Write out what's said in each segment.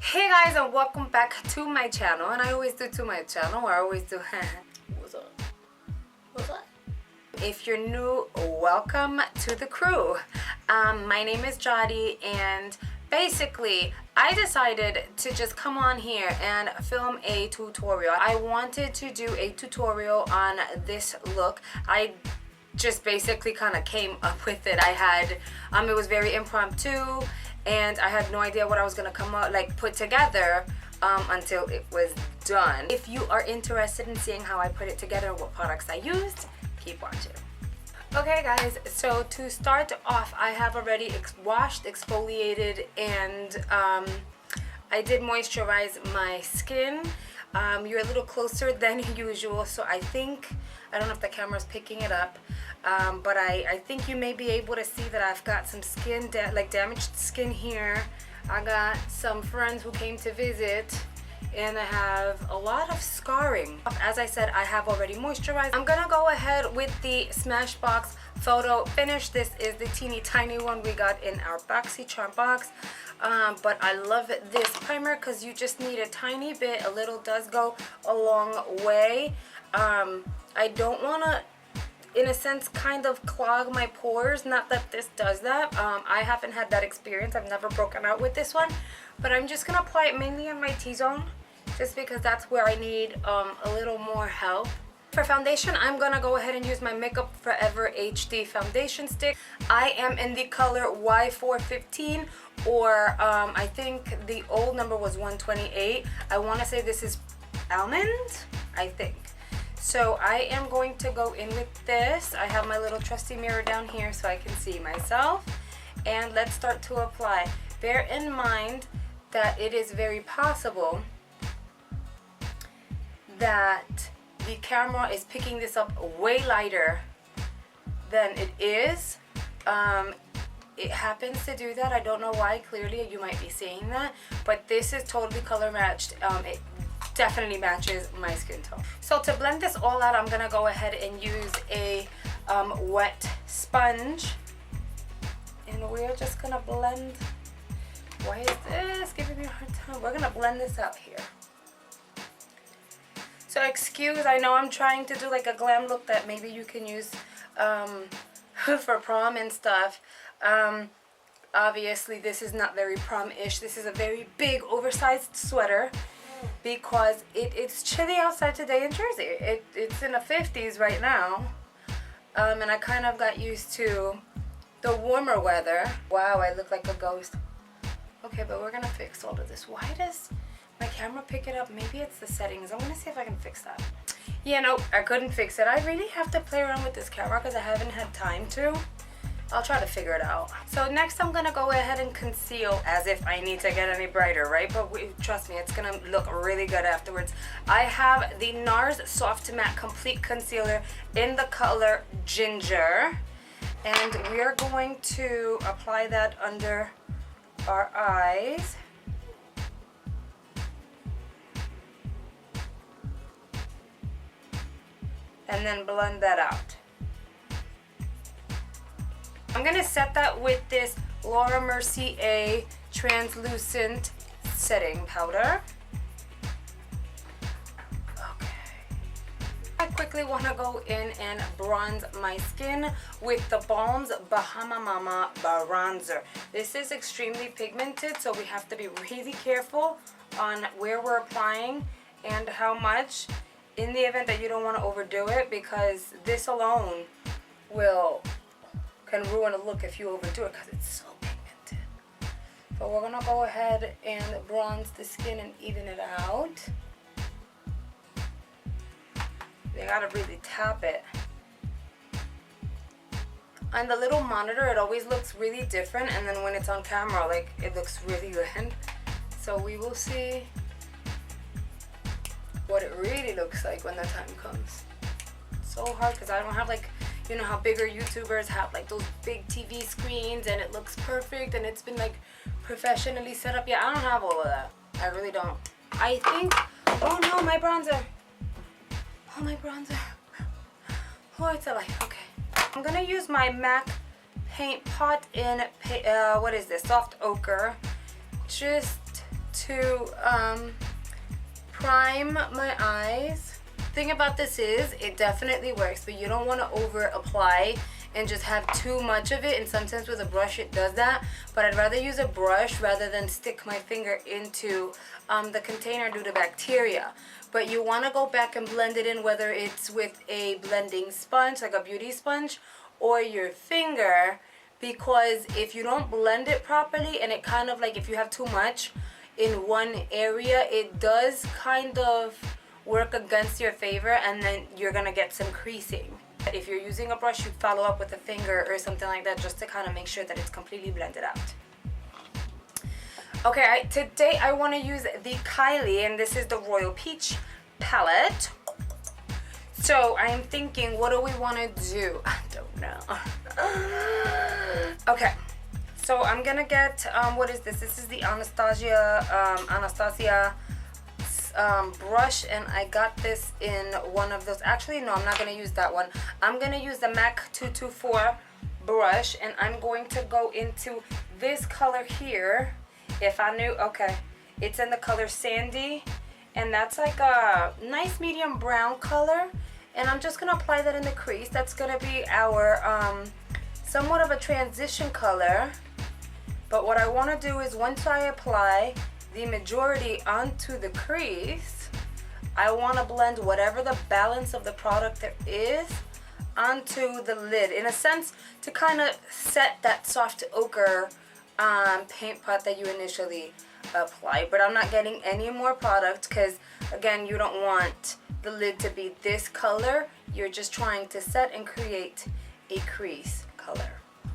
Hey guys, and welcome back to my channel. And I always do to my channel, or I always do what's up? What's up? If you're new, welcome to the crew. My name is Jody, and basically I decided to just come on here and film a tutorial. I wanted to do a tutorial on this look. I just basically kind of came up with it. I had it was very impromptu, and I had no idea what I was gonna come up put together until it was done. If you are interested in seeing how I put it together and what products I used, keep watching. Okay guys, so to start off, I have already washed, exfoliated, and I did moisturize my skin. You're a little closer than usual, so I don't know if the camera's picking it up, but I think you may be able to see that I've got some skin, damaged skin here. I got some friends who came to visit, and I have a lot of scarring. As I said, I have already moisturized. I'm gonna go ahead with the Smashbox Photo Finish. This is the teeny tiny one we got in our BoxyCharm box. But I love this primer because you just need a tiny bit. A little does go a long way. I don't want to, in a sense, kind of clog my pores. Not that this does that. I haven't had that experience. I've never broken out with this one. But I'm just going to apply it mainly on my T-zone, just because that's where I need a little more help. For foundation, I'm going to go ahead and use my Makeup Forever HD foundation stick. I am in the color Y415, or I think the old number was 128. I want to say this is almond, I think. So I am going to go in with this. I have my little trusty mirror down here so I can see myself. And let's start to apply. Bear in mind that it is very possible that the camera is picking this up way lighter than it is. It happens to do that. I don't know why. Clearly you might be seeing that, but this is totally color matched. It definitely matches my skin tone. So to blend this all out, I'm gonna go ahead and use a wet sponge, and we're just gonna blend. Why is this giving me a hard time? We're gonna blend this out here. So excuse, I know I'm trying to do like a glam look that maybe you can use for prom and stuff. Obviously this is not very prom-ish. This is a very big oversized sweater because it's chilly outside today in Jersey. It's in the 50s right now, and I kind of got used to the warmer weather. Wow, I look like a ghost. Okay, but we're gonna fix all of this. Why does my camera pick it up? Maybe it's the settings. I'm gonna see if I can fix that. Yeah, no, I couldn't fix it. I really have to play around with this camera because I haven't had time to. I'll try to figure it out. So next I'm gonna go ahead and conceal, as if I need to get any brighter, right? But trust me, it's gonna look really good afterwards. I have the NARS Soft Matte Complete Concealer in the color Ginger, and we are going to apply that under our eyes. And then blend that out. I'm gonna set that with this Laura Mercier translucent setting powder. Okay. I quickly wanna go in and bronze my skin with the Balm's Bahama Mama bronzer. This is extremely pigmented, so we have to be really careful on where we're applying and how much, in the event that you don't want to overdo it, because this alone can ruin a look if you overdo it because it's so pigmented. So we're gonna go ahead and bronze the skin and even it out. You gotta really tap it. On the little monitor it always looks really different, and then when it's on camera, like, it looks really good. So we will see what it really looks like when the time comes. It's so hard because I don't have, like, you know how bigger YouTubers have like those big TV screens and it looks perfect and it's been like professionally set up. Yeah, I don't have all of that. I really don't. I think, oh no, my bronzer. Oh, my bronzer. Oh, it's alive. Okay. I'm gonna use my MAC paint pot in, what is this? Soft ochre. Just to prime my eyes. Thing about this is it definitely works, but you don't want to over apply and just have too much of it. And sometimes with a brush it does that, but I'd rather use a brush rather than stick my finger into the container due to bacteria. But you want to go back and blend it in, whether it's with a blending sponge like a beauty sponge or your finger, because if you don't blend it properly and it kind of like, if you have too much in one area, it does kind of work against your favor, and then you're gonna get some creasing. If you're using a brush, you follow up with a finger or something like that just to kind of make sure that it's completely blended out. Okay, today I want to use the Kylie, and this is the Royal Peach palette. So I'm thinking, what do we want to do? I don't know. Okay, so I'm gonna get what is this? This is the Anastasia brush, and I got this in one of those. Actually, no, I'm not gonna use that one. I'm gonna use the MAC 224 brush, and I'm going to go into this color here. If I knew, okay, it's in the color Sandy, and that's like a nice medium brown color, and I'm just gonna apply that in the crease. That's gonna be our somewhat of a transition color. But what I want to do is, once I apply the majority onto the crease, I want to blend whatever the balance of the product there is onto the lid, in a sense, to kind of set that soft ochre paint pot that you initially applied. But I'm not getting any more product because, again, you don't want the lid to be this color. You're just trying to set and create a crease color.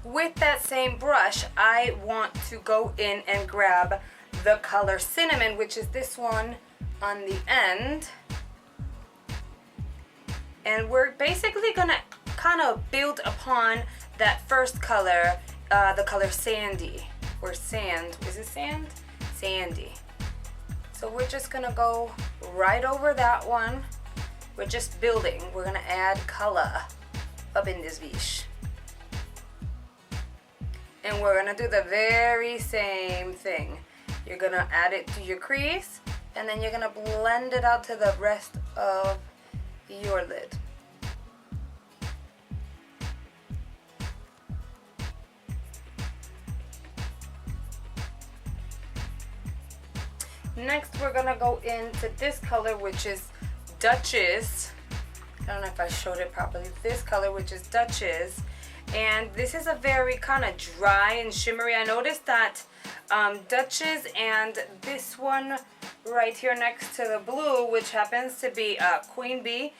With that same brush, I want to go in and grab the color Cinnamon, which is this one on the end, and we're basically gonna kind of build upon that first color, the color Sandy, or Sand. Is it Sand? Sandy. So we're just gonna go right over that one. We're just building. We're gonna add color up in this vish. And we're gonna do the very same thing. You're gonna add it to your crease, and then you're gonna blend it out to the rest of your lid. Next, we're gonna go into this color, which is Duchess. I don't know if I showed it properly. This color, which is Duchess. And this is a very kind of dry and shimmery. I noticed that Duchess and this one right here next to the blue, which happens to be Queen Bee,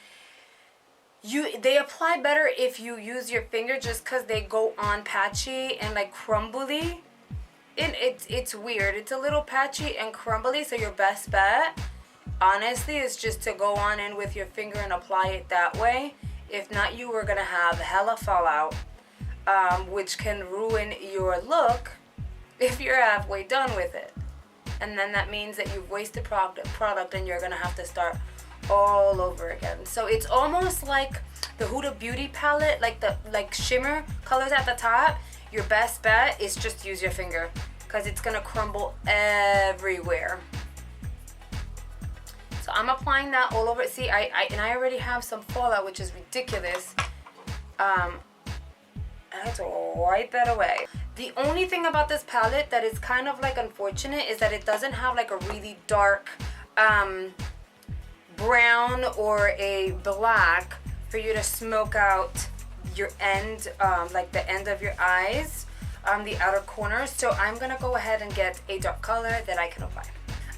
they apply better if you use your finger, just because they go on patchy and like crumbly. It's weird. It's a little patchy and crumbly, so your best bet, honestly, is just to go on in with your finger and apply it that way. If not, you are gonna have hella fallout, which can ruin your look if you're halfway done with it. And then that means that you've wasted product and you're gonna have to start all over again. So it's almost like the Huda Beauty palette, like shimmer colors at the top. Your best bet is just use your finger, because it's gonna crumble everywhere. So I'm applying that all over. See, I already have some fallout, which is ridiculous. I had to wipe that away. The only thing about this palette that is kind of like unfortunate is that it doesn't have like a really dark brown or a black for you to smoke out your end, like the end of your eyes, the outer corners. So I'm gonna go ahead and get a dark color that I can apply.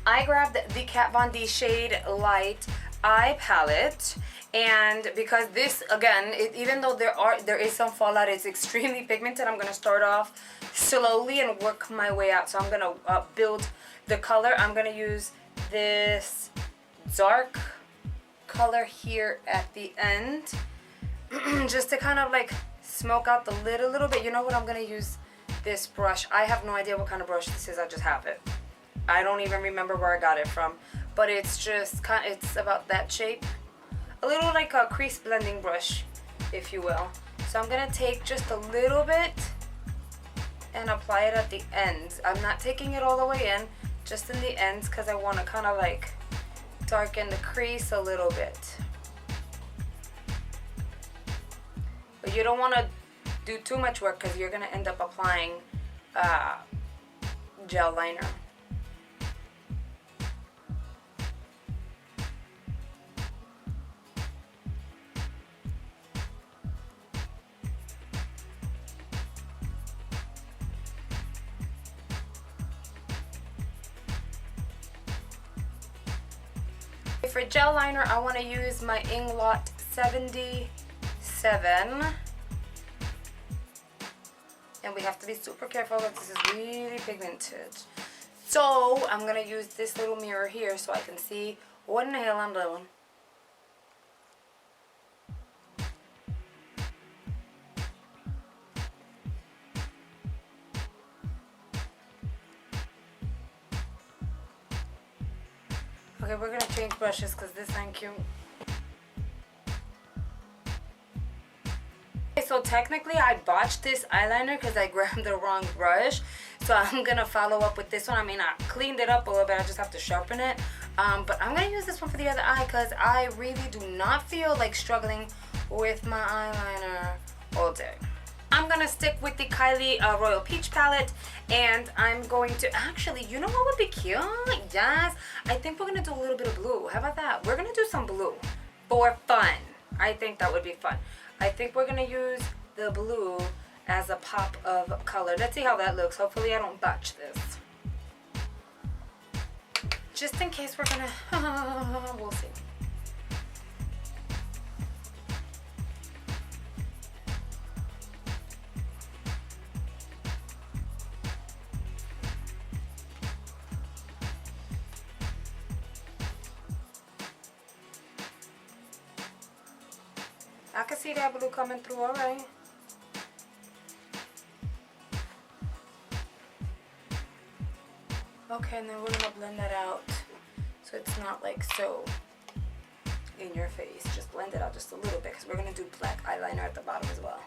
I grabbed the Kat Von D Shade Light Eye Palette, and because this, again, even though there is some fallout, it's extremely pigmented. I'm gonna start off slowly and work my way out. So I'm gonna build the color. I'm gonna use this dark color here at the end, just to kind of like smoke out the lid a little bit. You know what? I'm gonna use this brush. I have no idea what kind of brush this is. I just have it. I don't even remember where I got it from, but it's just it's about that shape. A little like a crease blending brush, if you will. So I'm gonna take just a little bit and apply it at the ends. I'm not taking it all the way in, just in the ends because I want to kind of like darken the crease a little bit. But you don't want to do too much work because you're going to end up applying gel liner. For gel liner, I want to use my Inglot 77. And we have to be super careful because this is really pigmented. So I'm going to use this little mirror here so I can see what in the hell I'm doing. Okay, we're going to change brushes because this ain't cute. Okay, so technically I botched this eyeliner because I grabbed the wrong brush. So I'm going to follow up with this one. I mean, I cleaned it up a little bit. I just have to sharpen it. But I'm going to use this one for the other eye because I really do not feel like struggling with my eyeliner all day. I'm going to stick with the Kylie Royal Peach palette, and I'm going to actually, you know what would be cute? Yes, I think we're going to do a little bit of blue. How about that? We're going to do some blue for fun. I think that would be fun. I think we're going to use the blue as a pop of color. Let's see how that looks. Hopefully I don't botch this. Just in case we're going to, we'll see. I can see that blue coming through, all right. Okay, and then we're gonna blend that out so it's not like so in your face. Just blend it out just a little bit because we're gonna do black eyeliner at the bottom as well.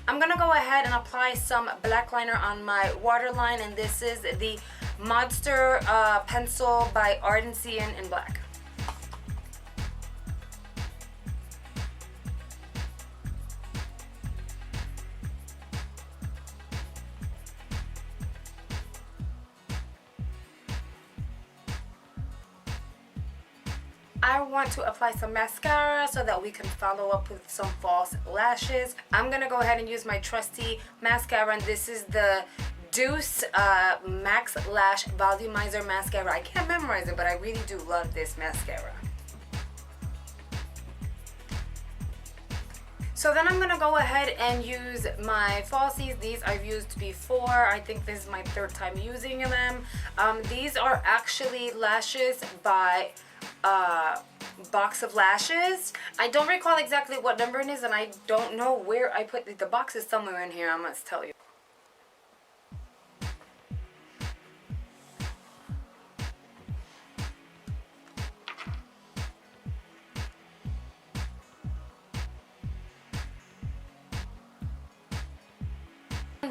I'm gonna go ahead and apply some black liner on my waterline, and this is the Monster pencil by Ardency in black. I want to apply some mascara so that we can follow up with some false lashes. I'm gonna go ahead and use my trusty mascara, and this is the Deuce Max Lash Volumizer Mascara. I can't memorize it, but I really do love this mascara. So then I'm going to go ahead and use my falsies. These I've used before. I think this is my third time using them. These are actually lashes by Box of Lashes. I don't recall exactly what number it is, and I don't know where I put the box is somewhere in here, I must tell you.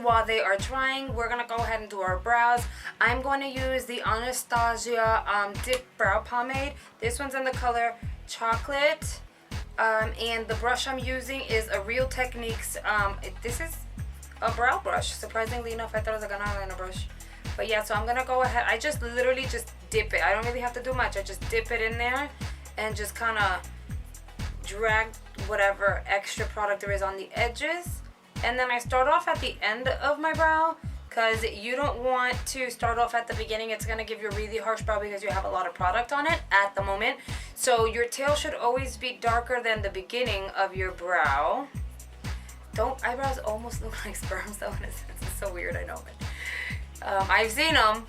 While they are drying, we're gonna go ahead and do our brows. I'm going to use the Anastasia Dip Brow Pomade. This one's in the color Chocolate, and the brush I'm using is a Real Techniques. This is a brow brush. Surprisingly enough, I thought it was like an eyeliner brush. But yeah, so I'm gonna go ahead. I just literally just dip it. I don't really have to do much. I just dip it in there and just kind of drag whatever extra product there is on the edges. And then I start off at the end of my brow because you don't want to start off at the beginning. It's going to give you a really harsh brow because you have a lot of product on it at the moment. So your tail should always be darker than the beginning of your brow. Don't eyebrows almost look like sperm though? It's so weird, I know. But I've seen them.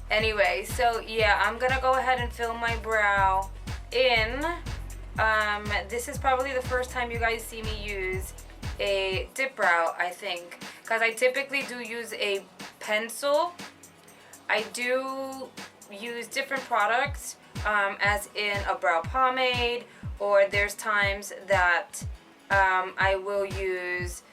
Anyway, so yeah, I'm going to go ahead and fill my brow in. This is probably the first time you guys see me use a dip brow, I think, because I typically do use a pencil. I do use different products, as in a brow pomade, or there's times that I will use,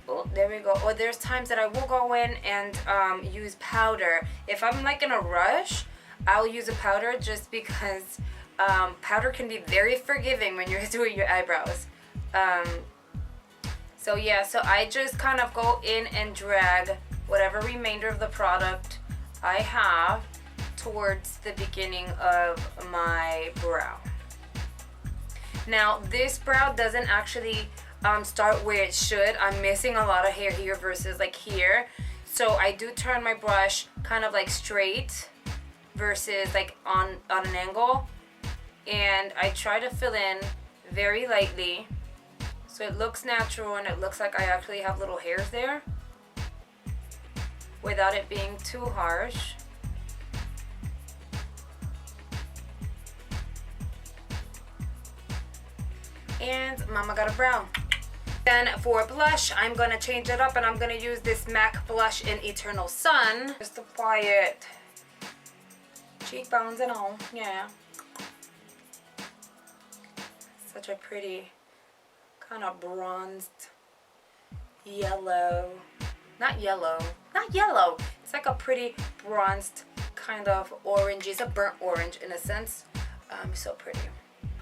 oh, there we go. Or there's times that I will go in and use powder. If I'm like in a rush, I'll use a powder just because powder can be very forgiving when you're doing your eyebrows. So yeah, so I just kind of go in and drag whatever remainder of the product I have towards the beginning of my brow. Now this brow doesn't actually start where it should. I'm missing a lot of hair here versus like here. So I do turn my brush kind of like straight versus like on an angle. And I try to fill in very lightly so it looks natural and it looks like I actually have little hairs there without it being too harsh. And mama got a brow. Then for blush, I'm gonna change it up and I'm gonna use this MAC blush in Eternal Sun. Just apply it cheekbones and all, yeah. Such a pretty kind of bronzed yellow. Not yellow. It's like a pretty bronzed kind of orangey. It's a burnt orange in a sense. So pretty.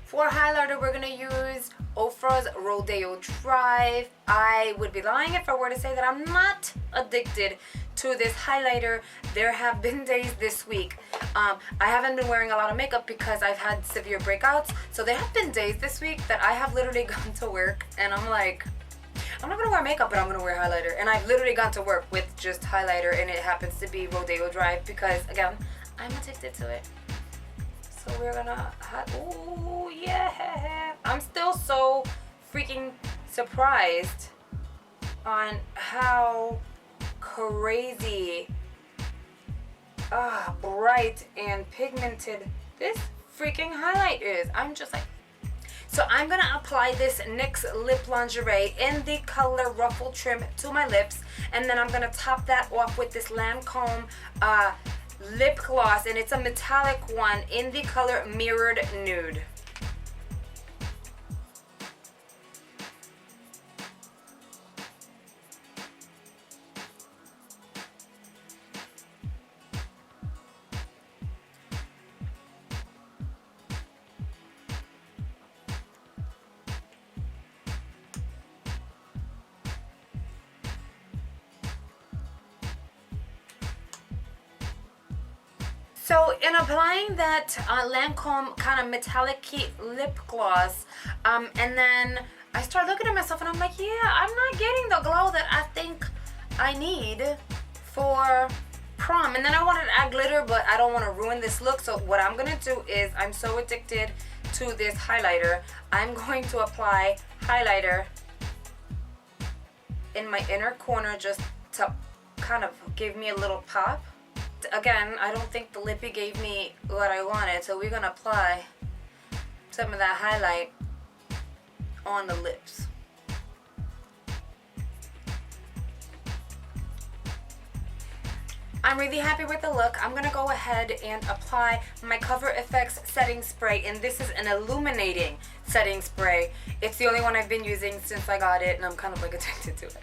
For highlighter, we're gonna use Ofra's Rodeo Drive. I would be lying if I were to say that I'm not addicted to this highlighter. There have been days this week. I haven't been wearing a lot of makeup because I've had severe breakouts. So there have been days this week that I have literally gone to work and I'm like, I'm not gonna wear makeup, but I'm gonna wear highlighter. And I've literally gone to work with just highlighter and it happens to be Rodeo Drive because, again, I'm addicted to it. So we're gonna, oh yeah. I'm still so freaking surprised on how crazy bright and pigmented this freaking highlight is. I'm just like, so I'm gonna apply this NYX Lip Lingerie in the color Ruffle Trim to my lips, and then I'm gonna top that off with this Lancome lip gloss, and it's a metallic one in the color Mirrored Nude. So in applying that Lancome kind of metallic lip gloss, and then I start looking at myself and I'm like, yeah, I'm not getting the glow that I think I need for prom. And then I wanted to add glitter, but I don't want to ruin this look. So what I'm going to do is, I'm so addicted to this highlighter, I'm going to apply highlighter in my inner corner just to kind of give me a little pop. Again, I don't think the lippy gave me what I wanted, so we're gonna apply some of that highlight on the lips. I'm really happy with the look. I'm gonna go ahead and apply my Cover FX setting spray, and this is an illuminating setting spray. It's the only one I've been using since I got it, and I'm kind of like addicted to it.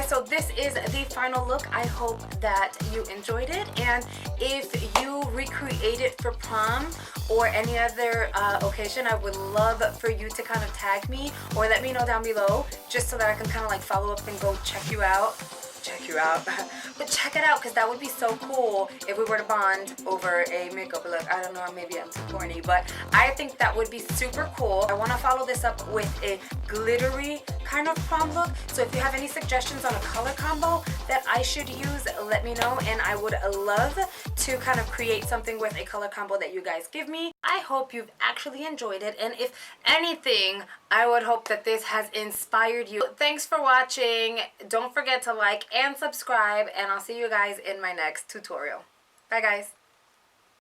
So this is the final look. I hope that you enjoyed it, and if you recreate it for prom or any other occasion, I would love for you to kind of tag me or let me know down below, just so that I can kind of like follow up and go check you out, but check it out, because that would be so cool if we were to bond over a makeup look. I don't know, maybe I'm too corny, but I think that would be super cool. I want to follow this up with a glittery kind of prom look, so if you have any suggestions on a color combo that I should use, let me know, and I would love to kind of create something with a color combo that you guys give me. I hope you've actually enjoyed it, and if anything, I would hope that this has inspired you. Thanks for watching. Don't forget to like and subscribe, and I'll see you guys in my next tutorial. Bye guys.